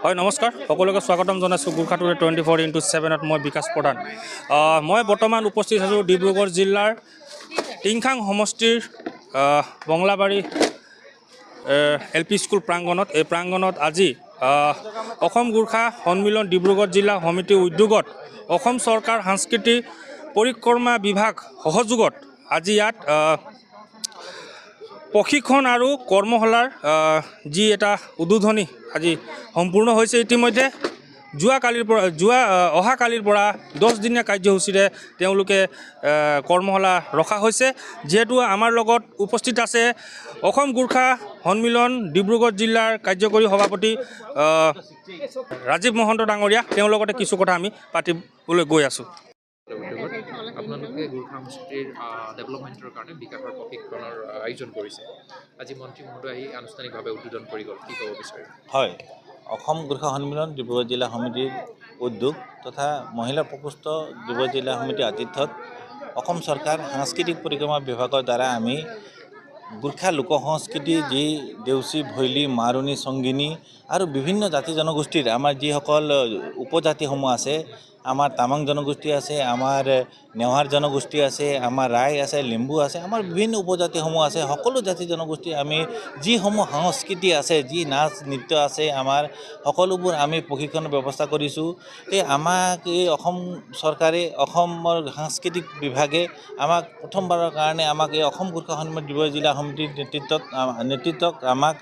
হয় নমস্কাৰ সকলোকে স্বাগতম জনাইছোঁ গুৰ্খা টুডে 24x7 মই বিকাশ প্ৰধান মই বৰ্তমান উপস্থিত আছোঁ ডিব্ৰুগড় জিলাৰ টিংখাং সমষ্টিৰ বংলাবাৰী LP স্কুল প্ৰাংগণত এই প্ৰাংগণত আজি অসম গুৰ্খা সন্মিলন ডিব্ৰুগড় জিলা সমিতিৰ উদ্যোগত অসম চৰকাৰ সাংস্কৃতিক পৰিক্ৰমা বিভাগ সহযোগত আজি ইয়াত প্ৰশিক্ষণ আৰু কৰ্মশালাৰ যি এটা উদ্বোধনী আজি সম্পূৰ্ণ হৈছে ইতিমধ্যে অহাকালিৰ পৰা 10 দিনীয়া কাৰ্যসূচীৰে তেওঁলোকে কৰ্মশালা ৰখা হৈছে যেহেতু আমাৰ লগত উপস্থিত আছে অসম গুৰ্খা সন্মিলন ডিব্ৰুগড় জিলাৰ কাৰ্যকৰী সভাপতি ৰাজীৱ মহন্ত ডাঙৰীয়া তেওঁৰ লগতে কিছু কথা আমি পাতিবলৈ গৈ আছোঁ আপোনালোকে গুৰ্খা সংস্কৃতিৰ ডেভেলপমেণ্টৰ কাৰণে বিকাশৰ প্ৰশিক্ষণৰ আয়োজন কৰিছে আজি মন্ত্ৰী মহোদয় আহি আনুষ্ঠানিকভাৱে উদ্বোধন কৰি গ'ল কি ক'ব বিচাৰে হয় অসম গুৰ্খা সন্মিলন ডিব্ৰুগড় জিলা সমিতিৰ উদ্যোগ তথা মহিলা প্ৰকোষ্ঠ ডিব্ৰুগড় জিলা সমিতিৰ আতিথ্যত অসম চৰকাৰ সাংস্কৃতিক পৰিক্ৰমা বিভাগৰ দ্বাৰা আমি গুৰ্খা লোক সংস্কৃতি যি দেউচী ভৈলী মাৰুণী সংগিনী আৰু বিভিন্ন জাতি জনগোষ্ঠীৰ আমাৰ যিসকল উপজাতিসমূহ আছে আমাৰ তামাং জনগোষ্ঠী আছে আমাৰ নেৱাৰ জনগোষ্ঠী আছে আমাৰ ৰায় আছে লিম্বু আছে আমাৰ বিভিন্ন উপজাতিসমূহ আছে সকলো জাতি জনগোষ্ঠী আমি যিসমূহ সংস্কৃতি আছে যি নাচ নৃত্য আছে আমাৰ সকলোবোৰ আমি প্ৰশিক্ষণৰ ব্যৱস্থা কৰিছোঁ আমাক এই অসম চৰকাৰে অসমৰ সাংস্কৃতিক বিভাগে আমাক প্ৰথমবাৰৰ কাৰণে আমাক এই অসম গুৰ্খা সন্মিলন ডিব্ৰুগড় জিলা সমিতিৰ নেতৃত্বক আমাক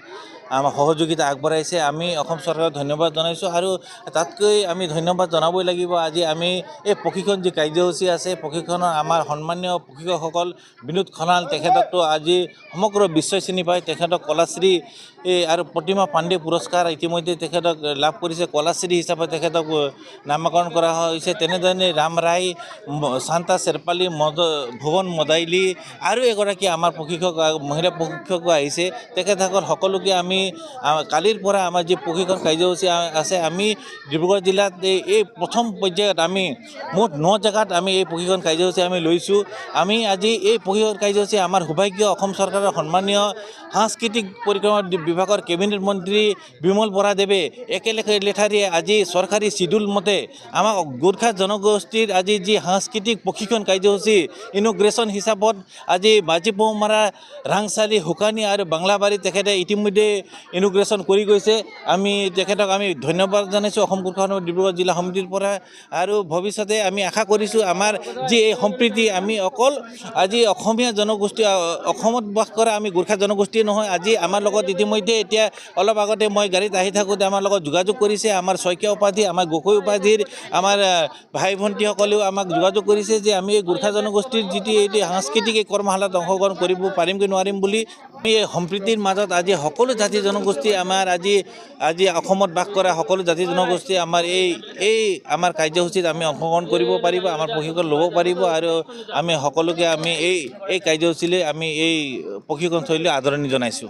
সহযোগিতা আগবঢ়াইছে আমি অসম চৰকাৰক ধন্যবাদ জনাইছোঁ আৰু তাতকৈ আমি ধন্যবাদ জনাবই লাগিব আজি আমি এই প্ৰশিক্ষণ যি কাৰ্যসূচী আছে প্ৰশিক্ষণৰ আমাৰ সন্মানীয় প্ৰশিক্ষকসকল বিনোদ খনাল তেখেতকতো আজি সমগ্ৰ বিশ্বই চিনি পায় তেখেতক কলাশ্ৰী আৰু প্ৰতিমা পাণ্ডে পুৰস্কাৰ ইতিমধ্যে তেখেতক লাভ কৰিছে কলাশ্ৰী হিচাপে তেখেতক নামকৰণ কৰা হৈছে তেনেধৰণে ৰাম ৰায় শান্তা চেৰপালী ভুৱন মদাইলী আৰু এগৰাকী আমাৰ প্ৰশিক্ষক মহিলা প্ৰশিক্ষকো আহিছে তেখেতসকল সকলোকে আমি কালিৰ পৰা আমাৰ যি প্ৰশিক্ষণ কাৰ্যসূচী আছে আমি ডিব্ৰুগড় জিলাত এই প্ৰথম পৰ্যায়ত আমি মুঠ 9 জেগাত আমি এই প্ৰশিক্ষণ কাৰ্যসূচী আমি লৈছোঁ আমি আজি এই প্ৰশিক্ষণ কাৰ্যসূচী আমাৰ সৌভাগ্য অসম চৰকাৰৰ সন্মানীয় সাংস্কৃতিক পৰিক্ৰমা বিভাগৰ কেবিনেট মন্ত্ৰী বিমল বৰাদেৱে একেলেখে লেঠাৰিয়ে আজি চৰকাৰী চিডুল মতে আমাক গুৰ্খা জনগোষ্ঠীৰ আজি যি সাংস্কৃতিক প্ৰশিক্ষণ কাৰ্যসূচী ইনগ্ৰেশ্যন হিচাপত আজি বাজিপৌমাৰা ৰাংচালি শুকানী আৰু বাংলাবাৰী তেখেতে ইতিমধ্যে ইনগ্ৰেশ্যন কৰি গৈছে আমি তেখেতক আমি ধন্যবাদ জনাইছোঁ অসম গুৰ্খা সন্মিলন ডিব্ৰুগড় জিলা সমিতিৰ পৰা আৰু ভৱিষ্যতে আমি আশা কৰিছোঁ আমাৰ যি এই সম্প্ৰীতি আমি অকল আজি অসমীয়া জনগোষ্ঠী অসমত বাস কৰা আমি গুৰ্খা জনগোষ্ঠী নহয় আজি আমাৰ লগত ইতিমধ্যে এতিয়া অলপ আগতে মই গাড়ীত আহি থাকোঁতে আমাৰ লগত যোগাযোগ কৰিছে আমাৰ শইকীয়া উপাধি আমাৰ গগৈ উপাধিৰ আমাৰ ভাই ভণ্টিসকলেও আমাক যোগাযোগ কৰিছে যে আমি এই গুৰ্খা জনগোষ্ঠীৰ যিটো এই সাংস্কৃতিক এই কৰ্মশালাত অংশগ্ৰহণ কৰিব পাৰিম কি নোৱাৰিম বুলি আমি এই সম্প্ৰীতিৰ মাজত আজি সকলো জাতি জনগোষ্ঠী আমাৰ আজি অসমত বাস কৰা সকলো জাতি জনগোষ্ঠী আমাৰ এই আমাৰ কাৰ্যসূচীত আমি অংশগ্ৰহণ কৰিব পাৰিব আমাৰ প্ৰশিক্ষণ ল'ব পাৰিব আৰু আমি সকলোকে আমি এই কাৰ্যসূচীলৈ আমি এই প্ৰশিক্ষণ থলীলৈ আদৰণি জনাইছোঁ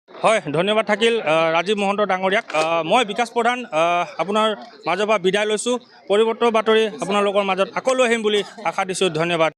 হয় ধন্যবাদ থাকিল ৰাজীৱ মহন্ত ডাঙৰীয়াক মই বিকাশ প্ৰধান আপোনাৰ মাজৰ পৰা বিদায় লৈছোঁ পৰিৱৰ্তন বাতৰি আপোনালোকৰ মাজত আকৌ লৈ আহিম বুলি আশা দিছোঁ ধন্যবাদ